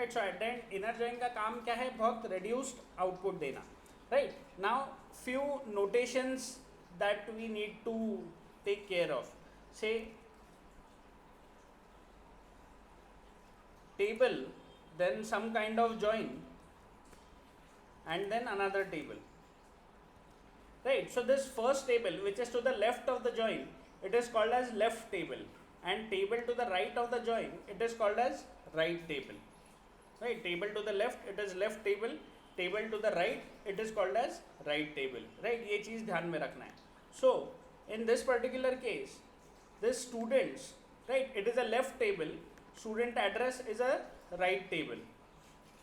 Right. So at the end inner join का काम क्या है, बहुत रिड्यूस्ड आउटपुट देना. Right. Now few notations that we need to take care of. Say table, then some kind of join, and then another table. Right. So this first table, which is to the left of the join, it is called as left table, and table to the right of the join, it is called as right table. Right. Table to the left, it is left table. Table to the right, it is called as right table. Right. ये चीज़ ध्यान में रखना है. So in this particular case, this students, right, it is a left table. Student address is a right table.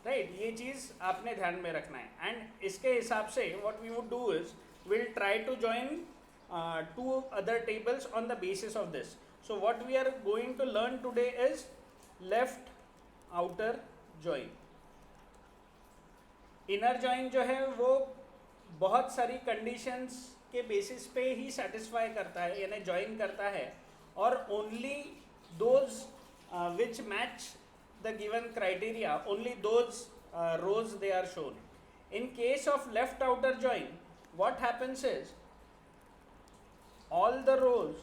Right. ये चीज़ आपने ध्यान में रखना है. And इसके हिसाब से what we would do is we'll try to join two other tables on the basis of this. So what we are going to learn today is left outer join. Inner join जो है वो बहुत सारी conditions के basis पे ही satisfy करता है, यानी ज्वाइन करता है, और only those which match the given criteria, only those rows they are shown. In case of left outer join, what happens is all the rows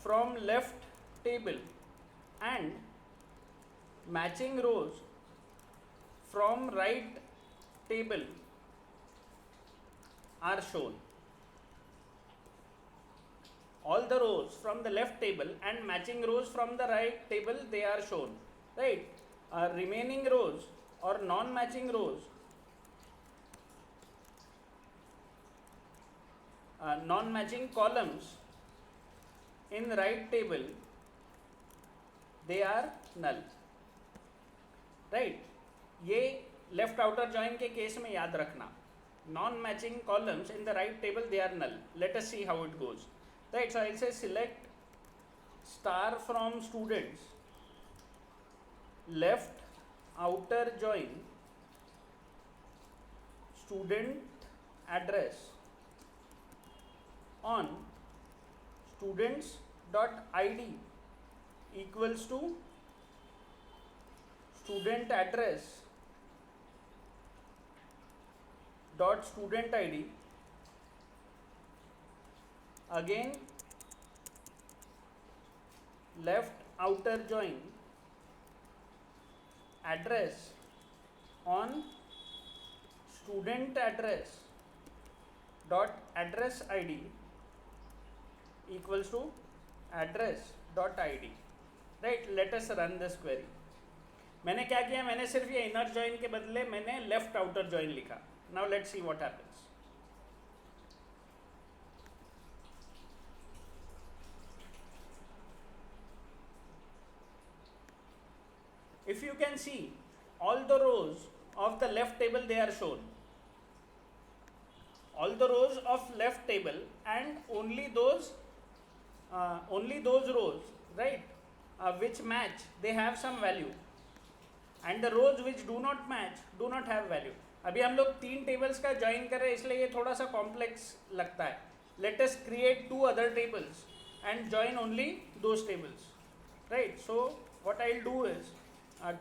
from left table and matching rows from right table are shown. All the rows from the left table and matching rows from the right table, they are shown. Right. Remaining rows or non-matching rows, non-matching columns in right table, they are null. Right. ये left outer join के केस में याद रखना. Non-matching columns in the right table, they are null. Let us see how it goes. Right. So I'll say select star from students, left outer join, student address on students dot id equals to student address dot student id, again left outer join address on student address dot address id equals to address dot id. Right. Let us run this query. मैंने क्या किया, मैंने सिर्फ ये inner join के बदले मैंने left outer join लिखा. Now let's see what happens. If you can see, all the rows of the left table, they are shown. All the rows of left table and only those rows, right, which match, they have some value, and the rows which do not match do not have value. अभी हम लोग 3 tables का join कर रहे हैं, इसलिए ये थोड़ा सा कॉम्प्लेक्स लगता है. Let us create 2 other tables and join only those tables. Right. So what I'll do is,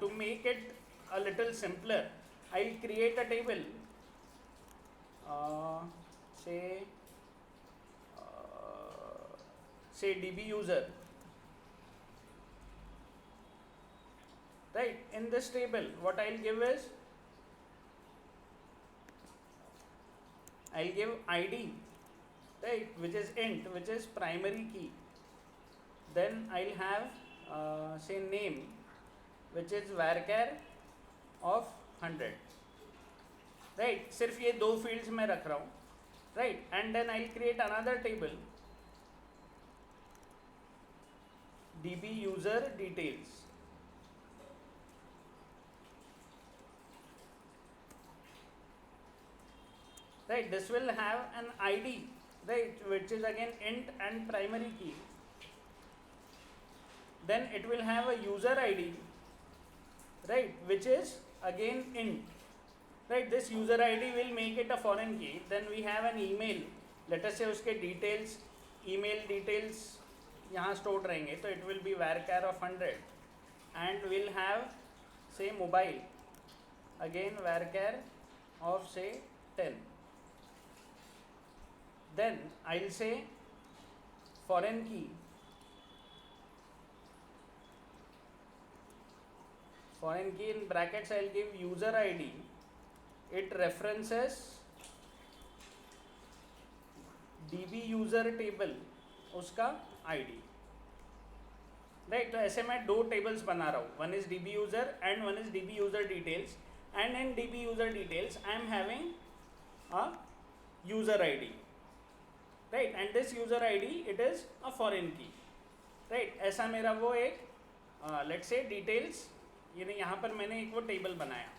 to make it a little simpler, I'll create a table, say db user. Right. In this table, what I'll give is, I'll give id, right, which is int, which is primary key. Then I'll have say name, which is varchar of 100. Right. सिर्फ ये 2 fields में रख रहा हूँ. Right. And then I'll create another table, db user details. Right. This will have an id, right, which is again int and primary key. Then it will have a user id, right, which is again int. Right. This user id will make it a foreign key. Then we have an email. Let us say उसके details, email details यहाँ stored रहेंगे, तो it will be varchar of 100, and we'll have say mobile, again varchar of say 10. Then I'll say foreign key, in brackets I'll give user ID, it references db user table उसका ID, right. तो ऐसे मैं दो tables बना रहा हूँ, one is db user and one is db user details, and in db user details I am having a user ID, right, and this user ID it is a foreign की, right. ऐसा मेरा वो एक let's say details, यानी यहाँ पर मैंने एक वो टेबल बनाया,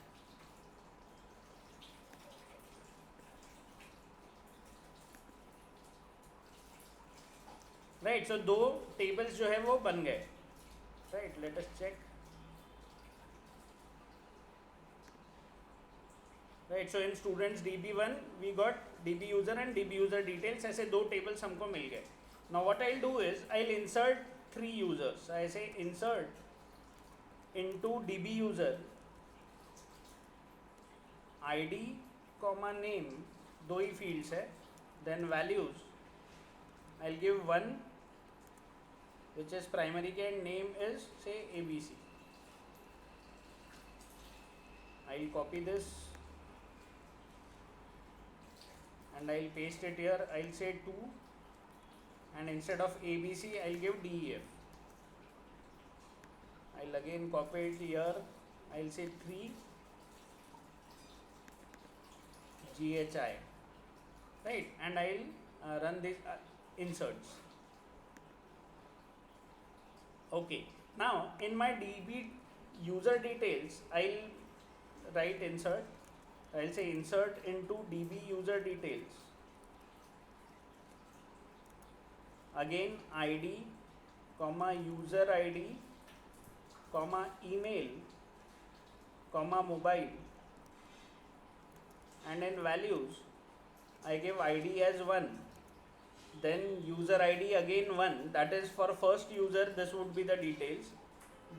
राइट. सो दो टेबल्स जो है वो बन गए, right. Let us check, right. So in students db1 we got db user and db user details, ऐसे दो टेबल्स हमको मिल गए. Now what I will do is I will insert 3 users, ऐसे insert into db user id comma name, दो ही fields है. Then values I will give 1 which is primary key and name is say abc. I will copy this and I will paste it here. I will say 2 and instead of abc I will give def. I will again copy it here. I will say 3 ghi, right, and I will run these inserts. Okay, now in my db user details I'll write insert, I'll say insert into db user details, again id comma user id comma email comma mobile, and in values I give id as 1, then user id again 1, that is for first user, this would be the details.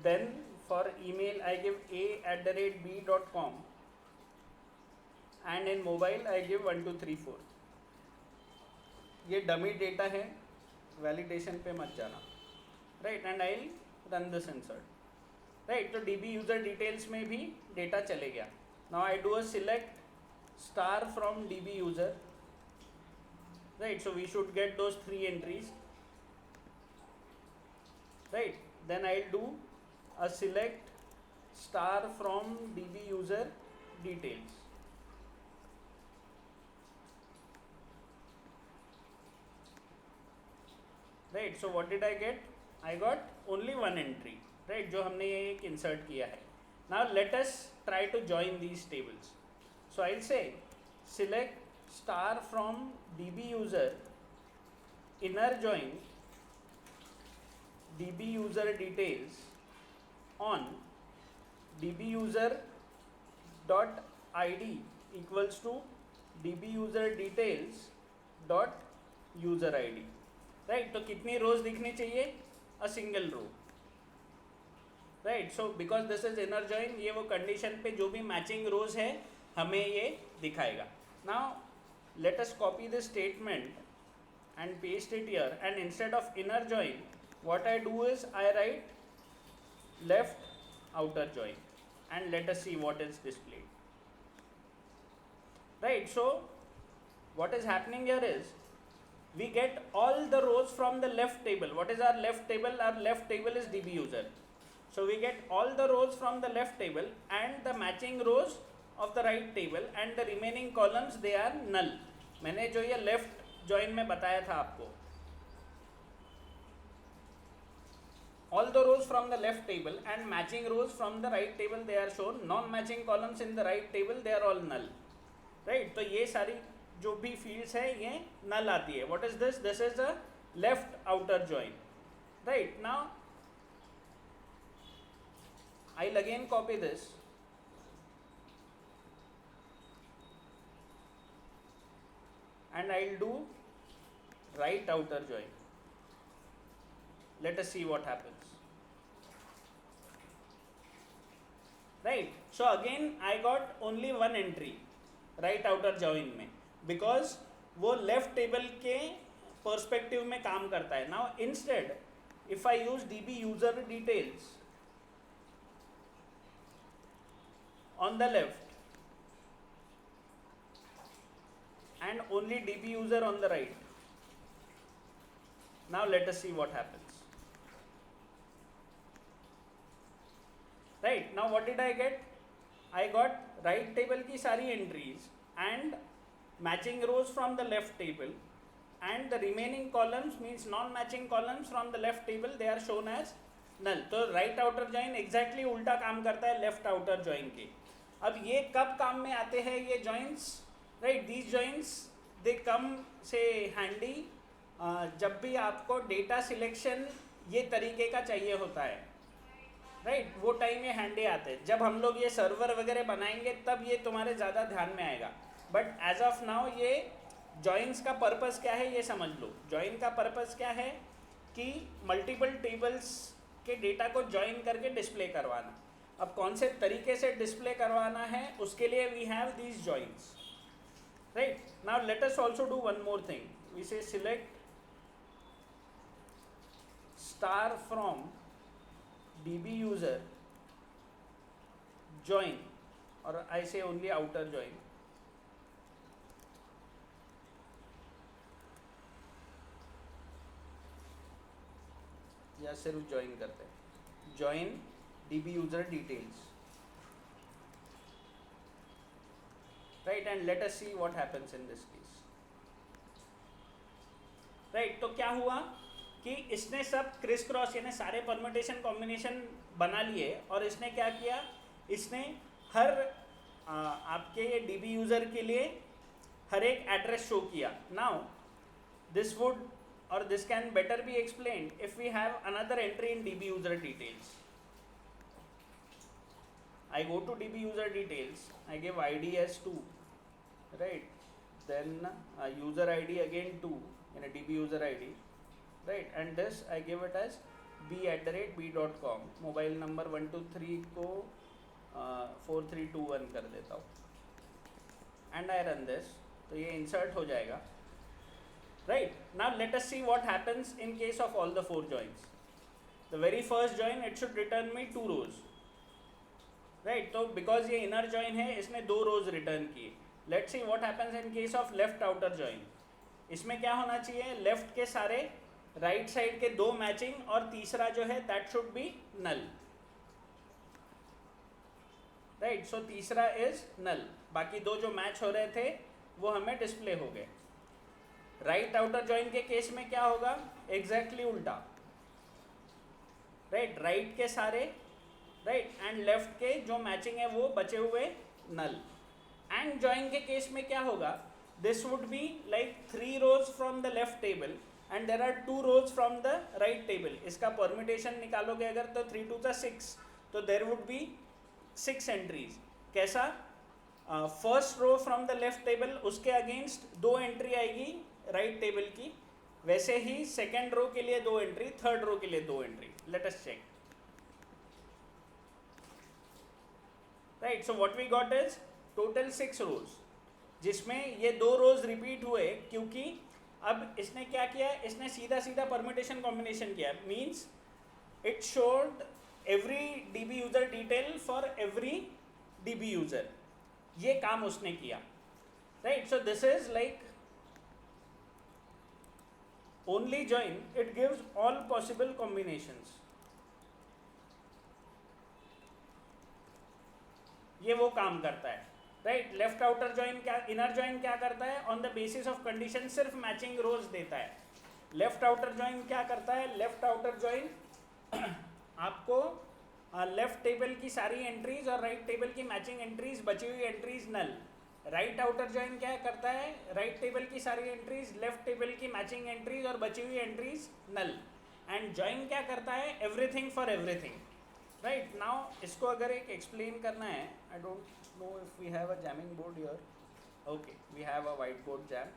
Then for email I give a@b.com, and in mobile I give 1 2 3 4. ये dummy data है, validation पे मत जाना, right. And I will run this insert, right. तो db user details में भी data चले गया. Now I do a select star from db user, right, so we should get those 3 entries, right. Then I'll do a select star from db user details, right. So what did I get? I got only one entry, right, जो हमने ये एक insert किया है. Now let us try to join these tables. So I'll say select star from db user inner join db user details on db user dot id equals to db user details dot user id, right. तो कितनी रोज दिखनी चाहिए? a single row, right. So because this is inner join, ये वो condition पे जो भी matching रोज है हमें ये दिखाएगा. Now let us copy this statement and paste it here, and instead of inner join what I do is I write left outer join, and let us see what is displayed, right. So what is happening here is we get all the rows from the left table. What is our left table? Our left table is db user, so we get all the rows from the left table and the matching rows of the right table, and the remaining columns they are null. मैंने जो ये left join में बताया था आपको, all the rows from the left table and matching rows from the right table they are shown, non matching columns in the right table they are all null, right. तो ये सारी जो भी fields है ये null आती है. What is this? This is a left outer join, right. Now I'll again copy this and I'll do right outer join. Let us see what happens, right. So again I got only one entry right outer join में, because वो left table के perspective में काम करता है. Now instead if I use db user details on the left and only db user on the right, now let us see what happens. Right, now what did I get? I got right table की सारी entries and matching rows from the left table, and the remaining columns means non matching columns from the left table, they are shown as null. तो right outer join exactly उल्टा काम करता है left outer join के. अब ये कब काम में आते हैं ये जॉइंट्स? राइट, दीज जॉइंट्स दे कम से हैंडी जब भी आपको डेटा सिलेक्शन ये तरीके का चाहिए होता है. राइट, वो टाइम ये हैंडी आते हैं. जब हम लोग ये सर्वर वगैरह बनाएंगे तब ये तुम्हारे ज़्यादा ध्यान में आएगा. बट एज ऑफ नाउ ये जॉइंट्स का पर्पस क्या है ये समझ लो. जॉइन का पर्पस क्या है कि मल्टीपल टेबल्स के डेटा को जॉइन करके डिस्प्ले करवाना. अब कौन से तरीके से डिस्प्ले करवाना है उसके लिए we have these joints. Right, now let us also do one more thing. We say select star from db user join, और आई से ओनली आउटर जॉइन. या सिर्फ जॉइन करते हैं, join db user details. Right, and let us see what happens in this case. Right, तो क्या हुआ कि इसने सब क्रिस क्रॉस यानी सारे परम्यूटेशन कॉम्बिनेशन बना लिए, और इसने क्या किया, इसने हर आपके ये db यूज़र के लिए हर एक एड्रेस शो किया. नाउ दिस वुड और this can better be explained if we have another entry in db user details. I go to db user details, I give id as 2, right, then user id again 2 in a db user id, right, and this I give it as b@b.com. Mobile number 123 को 4321 कर देता हूँ, and I run this, तो ये insert हो जाएगा. Right, now let us see what happens in case of all the 4 joins. The very first join it should return me 2 rows. Right, तो because ये इनर जॉइन है इसने 2 रोज return किए. Let's see what happens in case of left outer join. इसमें क्या होना चाहिए, left के सारे राइट साइड के 2 मैचिंग, और तीसरा जो है that should be null. Right, so तीसरा इज नल, बाकी 2 जो मैच हो रहे थे वो हमें डिस्प्ले हो गए. राइट आउटर जॉइन के केस में क्या होगा, एग्जैक्टली उल्टा. राइट, राइट के सारे राइट एंड लेफ्ट के जो मैचिंग है वो बचे हुए नल. एंड जॉइन के केस में क्या होगा, this would be like 3 rows from the left table and there are 2 rows from the right table. इसका परम्यूटेशन निकालोगे अगर तो 3 2 6, तो देर वुड बी 6 एंट्रीज. कैसा, first row from the left table उसके अगेंस्ट 2 एंट्री आएगी राइट टेबल की, वैसे ही सेकेंड रो के लिए 2 एंट्री, थर्ड रो के लिए 2 entry. Let us check. Right, so what we got is total 6 rows, जिसमें ये 2 रोज रिपीट हुए क्योंकि अब इसने क्या किया, इसने सीधा सीधा परम्यूटेशन कॉम्बिनेशन किया. Means it showed every db user detail for every db user. ये काम उसने किया. Right, so this is like only join, it gives all possible combinations. ये वो काम करता है. राइट, लेफ्ट आउटर जॉइन क्या, इनर जॉइन क्या करता है, on the basis of condition सिर्फ मैचिंग रोज देता है. लेफ्ट आउटर जॉइन क्या करता है, लेफ्ट आउटर जॉइन आपको लेफ्ट टेबल की सारी एंट्रीज और राइट टेबल की मैचिंग एंट्रीज, बची हुई entries null. Right outer join क्या करता है, राइट टेबल की सारी एंट्रीज, लेफ्ट टेबल की मैचिंग एंट्रीज और बची हुई एंट्रीज नल. एंड जॉइन क्या करता है, everything for everything. Right, now इसको अगर एक एक्सप्लेन करना है, I don't know if we have a jamming board here. Okay, we have a white board jam.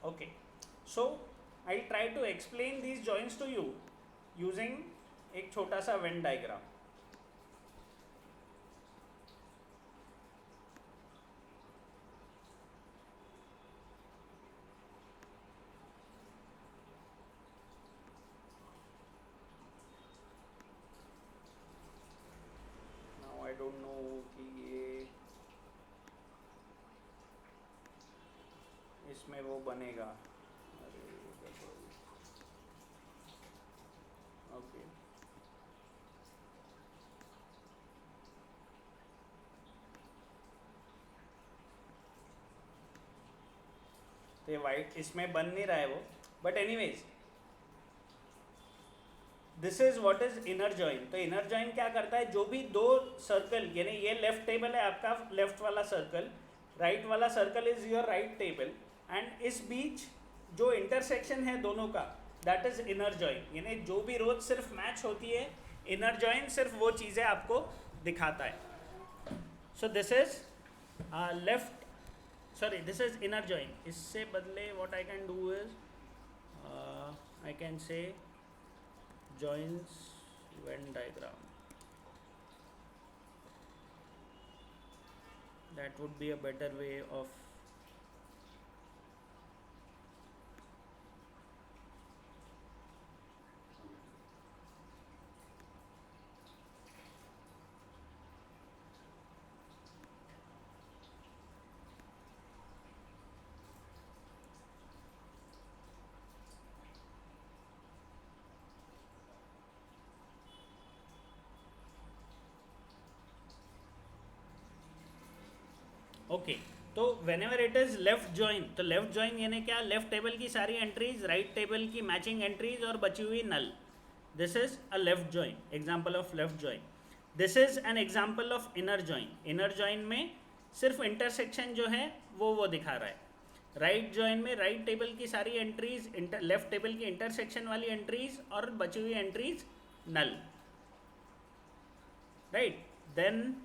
Okay, so I'll try to explain these joints to you using एक छोटा सा Venn diagram. Now I don't know कि ये इसमें वो बनेगा. Okay, तो ये वाइट इसमें बन नहीं रहा है वो, but anyways this is what is inner join. तो इनर जॉइन क्या करता है, जो भी दो सर्कल, यानी ये लेफ्ट टेबल है आपका, लेफ्ट वाला सर्कल, राइट वाला circle is your right table, and इस बीच जो इंटरसेक्शन है दोनों का, दैट इज इनर जॉइन. यानी जो भी रोज सिर्फ मैच होती है, इनर जॉइन सिर्फ वो चीज़ें आपको दिखाता है. सो this is left, sorry this is inner join. इससे बदले what I can do is I can say joins Venn diagram. That would be a better way of okay. तो whenever it is left join, तो left join यानी क्या, left table की सारी entries, right table की matching entries और बची हुई null. This is a left join, example of left join. This is an example of inner join. Inner join में सिर्फ इंटरसेक्शन जो है वो दिखा रहा है. राइट जॉइन में राइट टेबल की सारी एंट्रीज, लेफ्ट टेबल की इंटरसेक्शन वाली एंट्रीज और बची हुई एंट्रीज नल. राइट, देन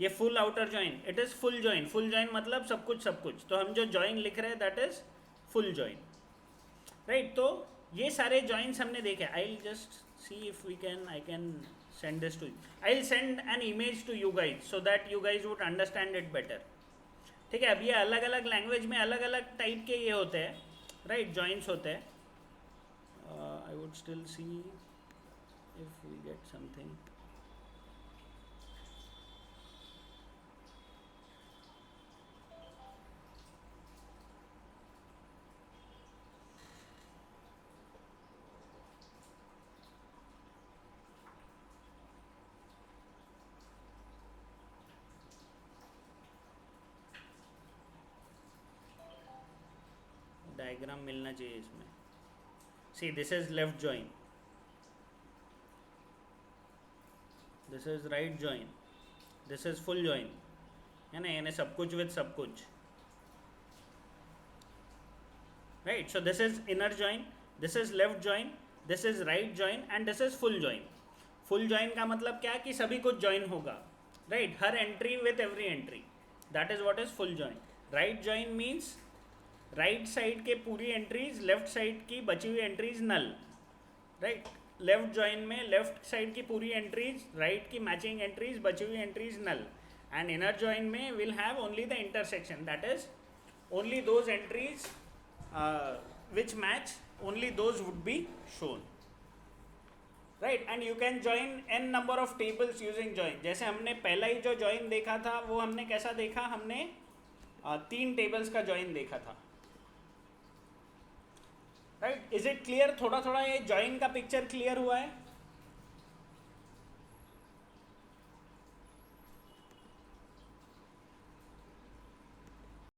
ये full outer join, it is full join. Full join मतलब सब कुछ सब कुछ. तो हम जो जॉइन लिख रहे हैं that is full join. Right, तो ये सारे जॉइंस हमने देखे. I will just see if we can, I can send this to you. I will send an image to you guys so that you guys would understand it better. ठीक है, अब ये अलग अलग लैंग्वेज में अलग अलग टाइप के ये होते हैं, राइट, जॉइंट्स होते हैं. I would still see if we get something. Diagram मिलना चाहिए इसमें. See this is left join, this is right join, this is full join, है ना, यानी सब कुछ विद सब कुछ. Right, so this is inner join, this is left join, this is right join and this is full join. Full join का मतलब क्या, कि सभी कुछ जॉइन होगा. राइट, हर entry with every entry, that is what is full join. Right join means right side के पूरी एंट्रीज, लेफ्ट साइड की बची हुई entries null. Right, left join में लेफ्ट साइड की पूरी एंट्रीज, राइट की मैचिंग एंट्रीज, बची हुई entries null. And inner join में will have only the intersection, that is only those entries which match, only those would be shown. Right, and you can join n number of tables using join. जैसे हमने पहला ही जो join देखा था वो हमने कैसा देखा, हमने 3 टेबल्स का जॉइन देखा था. Right, is it clear? थोड़ा थोड़ा ये जॉइन का पिक्चर क्लियर हुआ है.